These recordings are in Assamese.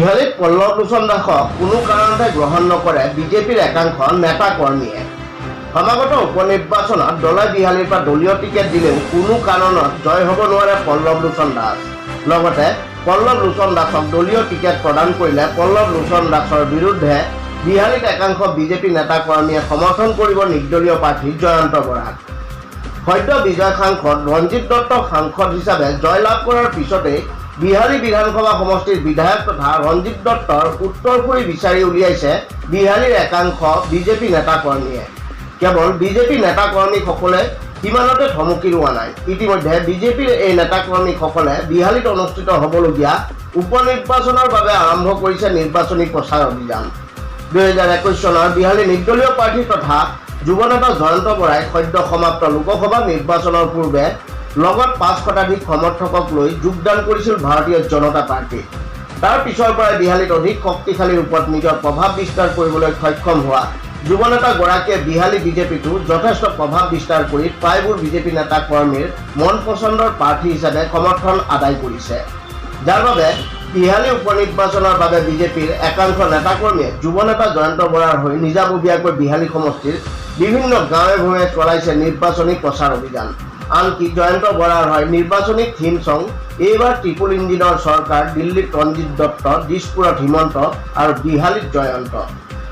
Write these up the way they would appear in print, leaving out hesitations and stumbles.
বিহালীত পল্লৱ লোচন দাসক কোনো কাৰণতে গ্ৰহণ নকৰে বিজেপিৰ একাংশ নেতা কৰ্মীয়ে। সমাগত উপনিৰ্বাচনত দলে বিহালীৰ পৰা দলীয় টিকেট দিলেও কোনো কাৰণত জয় হ'ব নোৱাৰে পল্লৱ লোচন দাস। লগতে পল্লৱ লোচন দাসক দলীয় টিকেট প্ৰদান কৰিলে পল্লৱ লোচন দাসৰ বিৰুদ্ধে বিহালীত একাংশ বিজেপি নেতা কৰ্মীয়ে সমৰ্থন কৰিব নিৰ্দলীয় প্ৰাৰ্থী জয়ন্ত বৰাক। সদ্য বিজয় সাংসদ ৰঞ্জিত দত্তক সাংসদ হিচাপে জয়লাভ কৰাৰ পিছতে বিহালী বিধানসভা সমষ্টিৰ বিধায়ক তথা ৰঞ্জিত দত্তৰ উত্তৰসূৰী বিচাৰি উলিয়াইছে বিহালীৰ একাংশ বিজেপি নেতা কৰ্মীয়ে। কেৱল বিজেপি নেতা কৰ্মীসকলে সিমানতে থমকি ৰোৱা নাই। ইতিমধ্যে বিজেপিৰ এই নেতা কৰ্মীসকলে বিহালীত অনুষ্ঠিত হ'বলগীয়া উপনিৰ্বাচনৰ বাবে আৰম্ভ কৰিছে নিৰ্বাচনী প্ৰচাৰ অভিযান। 2021 চনৰ বিহালী নিৰ্দলীয় প্ৰাৰ্থী তথা যুৱ নেতা জয়ন্ত বৰাই সদ্য সমাপ্ত লোকসভা নিৰ্বাচনৰ পূৰ্বে লগত 5 শতাধিক সমৰ্থকক লৈ যোগদান কৰিছিল ভাৰতীয় জনতা পাৰ্টি। তাৰ পিছৰ পৰাই বিহালীত অধিক শক্তিশালী ৰূপত নিজৰ প্ৰভাৱ বিস্তাৰ কৰিবলৈ সক্ষম হোৱা যুৱ নেতাগৰাকীয়ে বিহালী বিজেপিতো যথেষ্ট প্ৰভাৱ বিস্তাৰ কৰি প্ৰায়বোৰ বিজেপি নেতা কৰ্মীৰ মন পচন্দৰ প্ৰাৰ্থী হিচাপে সমৰ্থন আদায় কৰিছে। যাৰ বাবে বিহালী উপনিৰ্বাচনৰ বাবে বিজেপিৰ একাংশ নেতাকৰ্মীয়ে যুৱ নেতা জয়ন্ত বৰাৰ হৈ নিজাববীয়াকৈ বিহালী সমষ্টিৰ বিভিন্ন গাঁৱে ভূঞে চলাইছে নিৰ্বাচনী প্ৰচাৰ অভিযান। আনকি জয়ন্ত বৰাৰ হয় নিৰ্বাচনী থিম ছং এইবাৰ ট্ৰিপল ইঞ্জিনৰ চৰকাৰ, দিল্লীত ৰঞ্জিত দত্ত, দিছপুৰত হিমন্ত আৰু বিহালীত জয়ন্ত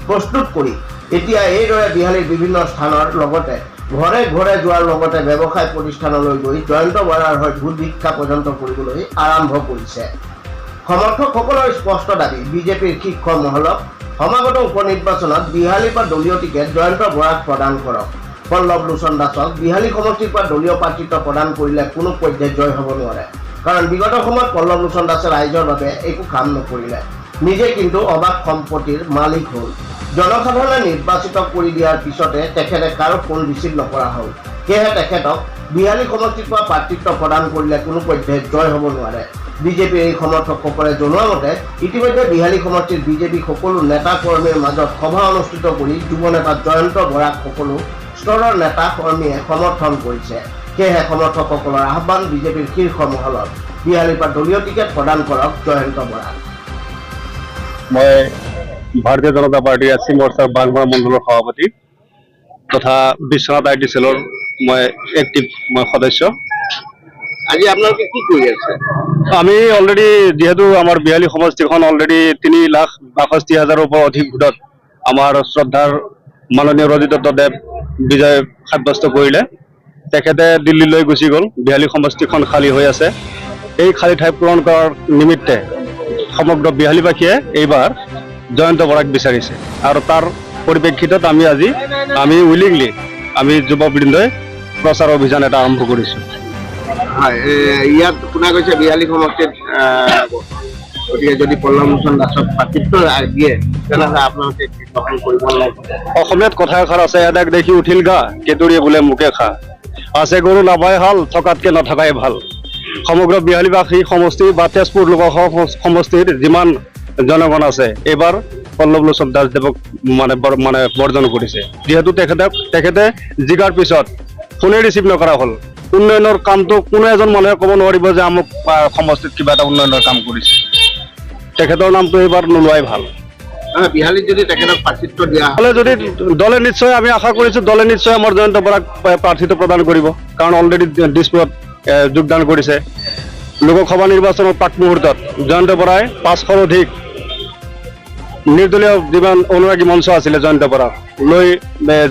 প্ৰস্তুত কৰি এতিয়া এইদৰে বিহালীৰ বিভিন্ন স্থানৰ লগতে ঘৰে ঘৰে যোৱাৰ লগতে ব্যৱসায় প্ৰতিষ্ঠানলৈ গৈ জয়ন্ত বৰাৰ হৈ ভোট ভিক্ষা পৰ্যন্ত কৰিবলৈ আৰম্ভ কৰিছে। সমৰ্থকসকলৰ স্পষ্ট দাবী বিজেপিৰ শীৰ্ষ মহলক সমাগত উপনিৰ্বাচনত বিহালীৰ পৰা দলীয় টিকেট জয়ন্ত বৰাক প্ৰদান কৰক। পল্লৱ লোচন দাসক বিহালী সমষ্টিৰ পৰা দলীয় প্ৰাৰ্থিত্ব প্ৰদান কৰিলে কোনো পৰ্যায়ত জয় হ'ব নোৱাৰে। কাৰণ বিগত সময়ত পল্লৱ লোচন দাসে ৰাইজৰ বাবে একো কাম নকৰিলে, নিজে কিন্তু অবাধ সম্পত্তিৰ মালিক হ'ল। জনসাধাৰণে নিৰ্বাচিত কৰি দিয়াৰ পিছতে তেখেতে কাৰো ফোন ৰিচিভ নকৰা হ'ল। সেয়েহে তেখেতক বিহালী সমষ্টিৰ পৰা প্ৰাৰ্থিত্ব প্ৰদান কৰিলে কোনো পৰ্যায়ত জয় হ'ব নোৱাৰে। বিজেপিৰ এই সমৰ্থকসকলে জনোৱা মতে ইতিমধ্যে বিহালী সমষ্টিৰ বিজেপি সকলো নেতা কৰ্মীৰ মাজত সভা অনুষ্ঠিত কৰি যুৱ নেতা জয়ন্ত বৰাক সকলো স্তৰৰ নেতা কৰ্মীয়ে সমৰ্থন কৰিছে। সেয়েহে সমৰ্থকসকলৰ আহ্বান বিজেপিৰ শীৰ্ষ মহলত বিহালীৰ পৰা দলীয় টিকেট প্ৰদান কৰক জয়ন্ত বৰাক। মই ভাৰতীয় জনতা পাৰ্টি এছচি মৰ্চাৰ বাগমাৰা মণ্ডলৰ সভাপতি তথা বিশ্বনাথ আই টি চেলৰ মই এক্টিভ সদস্য। আজি আপোনালোকে কি কৰি আছে? আমি অলৰেডি যিহেতু আমাৰ বিহালী সমষ্টিখন অলৰেডি 3,62,000ৰ পৰা অধিক ভোটত আমাৰ শ্ৰদ্ধাৰ মাননীয় ৰঞ্জিত দত্তদেৱ বিজয় সাব্যস্ত কৰিলে। তেখেতে দিল্লীলৈ গুচি গ'ল। বিহালী সমষ্টিখন খালী হৈ আছে। এই খালী ঠাই পূৰণ কৰাৰ নিমিত্তে সমগ্ৰ বিহালীবাসীয়ে এইবাৰ জয়ন্ত বৰাক বিচাৰিছে আৰু তাৰ পৰিপ্ৰেক্ষিতত আমি উইলিংলি আমি যুৱবৃন্দই প্ৰচাৰ অভিযান এটা আৰম্ভ কৰিছোঁ। হয়, ইয়াত শুনা গৈছে বিহালী সমষ্টিত গতিকে যদি পল্লৱ লোচন দাসক প্ৰাৰ্থিত্ব দিয়ে তেনেহ'লে আপোনালোকে গ্ৰহণ কৰিব লাগিব। অসমীয়াত কথা এষাৰ আছে, এদাক দেখি উঠিল গা কেতুৰিয়ে বোলে মোকে খা, আছে গৰু নাবাই হাল থকাতকে নথকাই ভাল। সমগ্ৰ বিহালীবাসী সমষ্টি বা তেজপুৰ লোকসভা সমষ্টিৰ যিমান জনগণ আছে এইবাৰ পল্লৱ লোচন দাসদেৱক মানে বৰ্জন কৰিছে। যিহেতু তেখেতে জিকাৰ পিছত ফোনে ৰিচিভ নকৰা হ'ল। উন্নয়নৰ কামটো কোনো এজন মানুহে ক'ব নোৱাৰিব যে আমুক সমষ্টিত কিবা এটা উন্নয়নৰ কাম কৰিছে। তেখেতৰ নামটো এইবাৰ নোলোৱাই ভাল। বিহালীত যদি তেখেতক প্ৰাৰ্থিত্ব দিয়া হ'লে যদি দলে নিশ্চয় আমি আশা কৰিছোঁ দলে নিশ্চয় আমাৰ জয়ন্ত বৰাক প্ৰাৰ্থিত্ব প্ৰদান কৰিব। কাৰণ অলৰেডি দিছপুৰত যোগদান কৰিছে। লোকসভা নিৰ্বাচনৰ প্ৰাক মুহূৰ্তত জয়ন্ত বৰাই 500ৰ অধিক নিৰ্দলীয় যিমান অনুৰাগী মঞ্চ আছিলে জয়ন্ত বৰাক লৈ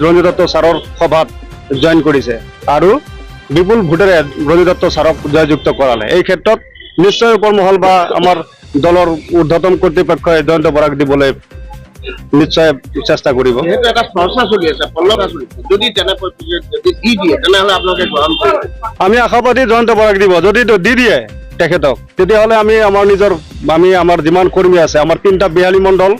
ৰঞ্জিত দত্ত ছাৰৰ সভাত জইন কৰিছে আৰু বিপুল ভোটেৰে ৰঞ্জিত দত্ত ছাৰক জয়যুক্ত কৰালে। এই ক্ষেত্ৰত নিশ্চয় ওপৰ মহল বা আমাৰ দলৰ ঊৰ্ধ্বতম কৰ্তৃপক্ষই জয়ন্ত বৰাক দিবলৈ নিশ্চয় চেষ্টা কৰিব। সেইটো এটা চৰ্চা চলি আছে পল্লৱ যদি দি দিয়ে তেনেহ'লে আপোনালোকে গ্ৰহণ কৰিব। আমি আশাবাদী জয়ন্ত বৰাক দিব। যদি দি দিয়ে তেখেতক তেতিয়াহ'লে আমি আমাৰ যিমান কৰ্মী আছে আমাৰ 3টা বিহালী মণ্ডল,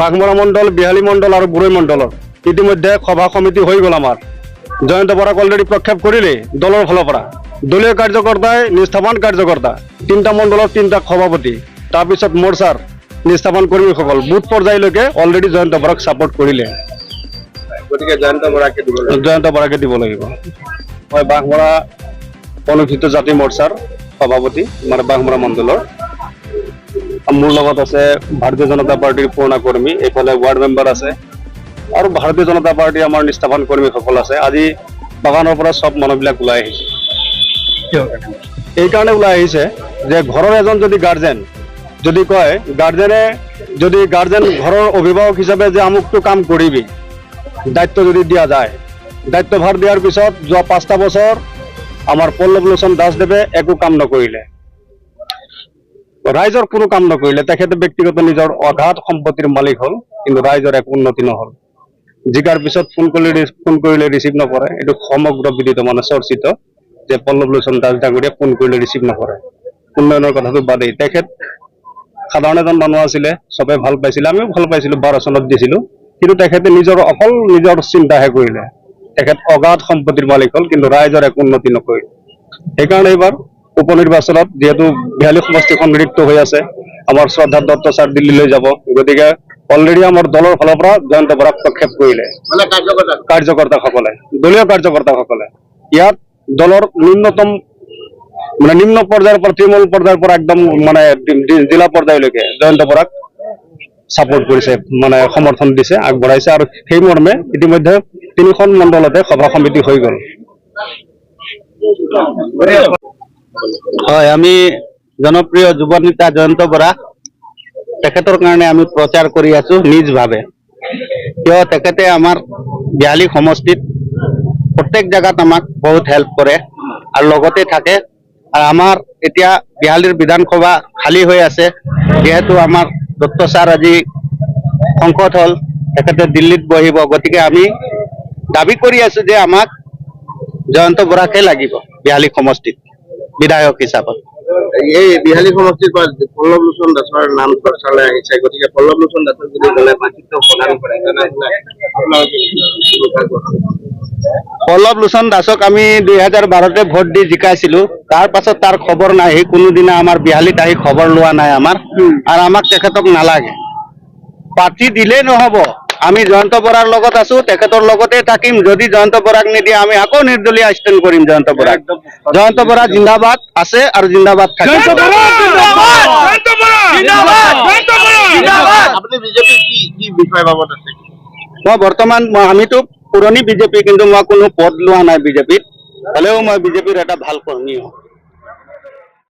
বাগমাৰা মণ্ডল, বিহালী মণ্ডল আৰু বুৰৈ মণ্ডলৰ ইতিমধ্যে সভা সমিতি হৈ গ'ল। আমাৰ জয়ন্ত বৰাক অলৰেডি প্ৰক্ষেপ কৰিলেই দলৰ ফালৰ পৰা দলীয় কাৰ্যকৰ্তাই নিষ্ঠাৱান কাৰ্যকৰ্তা 3টা মণ্ডলৰ 3টা সভাপতি, তাৰপিছত মৰ্চাৰ নিষ্ঠাৱান কৰ্মীসকল বুথ পৰ্যায়লৈকে অলৰেডি জয়ন্ত বৰাক ছাপোৰ্ট কৰিলে। গতিকে জয়ন্ত বৰাকে দিব লাগিব। মই বাগমাৰা অনুসূচিত জাতি মৰ্চাৰ সভাপতি, মানে বাগমাৰা মণ্ডলৰ। মোৰ লগত আছে ভাৰতীয় জনতা পাৰ্টিৰ পুৰণা কৰ্মী, এইফালে ৱাৰ্ড মেম্বাৰ আছে আৰু ভাৰতীয় জনতা পাৰ্টিৰ আমাৰ নিষ্ঠাৱান কৰ্মীসকল আছে। আজি বাগানৰ পৰা চব মানুহবিলাক ওলাই আহিছে। এইকাৰণে ওলাই আহিছে যে ঘৰৰ এজন যদি গাৰ্জেন যদি কয়, গাৰ্জেন ঘৰৰ অভিভাৱক হিচাপে যে আমুকটো কাম কৰিবি, দায়িত্ব যদি দিয়া যায়, দায়িত্বভাৰ দিয়াৰ পিছত যোৱা 5টা বছৰ আমাৰ পল্লৱ লোচন দাসদেৱে একো কাম নকৰিলে, ৰাইজৰ কোনো কাম নকৰিলে। তেখেতে ব্যক্তিগত নিজৰ অগাধ সম্পত্তিৰ মালিক হ'ল, কিন্তু ৰাইজৰ একো উন্নতি নহ'ল। জিকাৰ পিছত ফোন কৰিলে ৰিচিভ নকৰে। এইটো সমগ্ৰ বিদিত মানে চৰ্চিত যে পল্লৱ লোচন দাস ডাঙৰীয়া ফোন কৰিলে ৰিচিভ নকৰে। উন্নয়নৰ কথাটো বাদেই, তেখেত সাধাৰণ এজন মানুহ আছিলে, চবে ভাল পাইছিলে, আমিও ভাল পাইছিলো, 12 চনত দিছিলো। কিন্তু তেখেতে অকল নিজৰ চিন্তাহে কৰিলে। তেখেত অগাধ সম্পত্তিৰ মালিক হ'ল, কিন্তু ৰাইজৰ একো উন্নতি নকৰিলে। সেইকাৰণে এইবাৰ উপ নিৰ্বাচনত যিহেতু 42 সমষ্টিখন ৰিক্ত হৈ আছে, আমাৰ শ্ৰদ্ধা দত্ত ছাৰ দিল্লীলৈ যাব, গতিকে অলৰেডি আমাৰ দলৰ ফালৰ পৰা জয়ন্ত বৰাক প্ৰক্ষেপ কৰিলে কাৰ্যকৰ্তাসকলে, দলীয় কাৰ্যকৰ্তাসকলে। ইয়াত দলৰ নিম্ন পৰ্যায়ৰ পৰা, তৃণমূল পৰ্যায়ৰ পৰা একদম মানে জিলা পৰ্যায়লৈকে জয়ন্ত বৰাক ছাপোৰ্ট কৰিছে, মানে সমৰ্থন দিছে, আগবঢ়াইছে। আৰু সেই মৰ্মে ইতিমধ্যে 3খন মণ্ডলতে সভা সমিতি হৈ গ'ল। হয়, আমি জনপ্ৰিয় যুৱ নেতা জয়ন্ত বৰা তেখেতৰ কাৰণে আমি প্ৰচাৰ কৰি আছো নিজভাৱে। কিয় তেখেতে আমাৰ 42 সমষ্টিত প্ৰত্যেক জাগাত আমাক বহুত হেল্প কৰে আৰু লগতে থাকে। আৰু আমাৰ এতিয়া 42 বিধানসভা খালী হৈ আছে, যিহেতু আমাৰ দত্ত ছাৰ আজি সংকট হ'ল, তেখেতে দিল্লীত বহিব। গতিকে আমি দাবী কৰি আছো যে আমাক জয়ন্ত বৰাকে লাগিব 42 সমষ্টিত বিধায়ক হিচাপত। এই 42 সমষ্টিৰ পৰা পল্লৱ লোচন দাসৰ নাম চৰ্চালৈ আহিছে, গতিকে পল্লৱ লোচন দাসক যদি দলে প্ৰাৰ্থিত্ব প্ৰদান কৰে তেনেহ'লে পল্লৱ লোচন দাসক আমি 2012তে ভোট দি জিকাইছিলো। তাৰ পাছত তাৰ খবৰ নাই, সি কোনোদিনা আমাৰ 42ত আহি খবৰ লোৱা নাই আমাৰ। আৰু আমাক তেখেতক নালাগে, প্ৰাৰ্থী দিলেই নহ'ব। আমি জয়ন্ত বৰাৰ লগত আছো, তেখেতৰ লগতে থাকিম। যদি জয়ন্ত বৰাক নিদিয়ে আমি আকৌ নিৰ্দলীয় ষ্টেণ্ড কৰিম জয়ন্ত বৰাক। জয়ন্ত বৰা জিন্দাবাদ আছে আৰু জিন্দাবাদ থাকিব। আপুনি বিজেপিৰ কি বিষয় বাবদ আছে? মই বৰ্তমান আমিতো পুৰণি বিজেপি, কিন্তু মই কোনো পদ লোৱা নাই বিজেপিত, হ'লেও মই বিজেপিৰ এটা ভাল কৰ্মী হওঁ।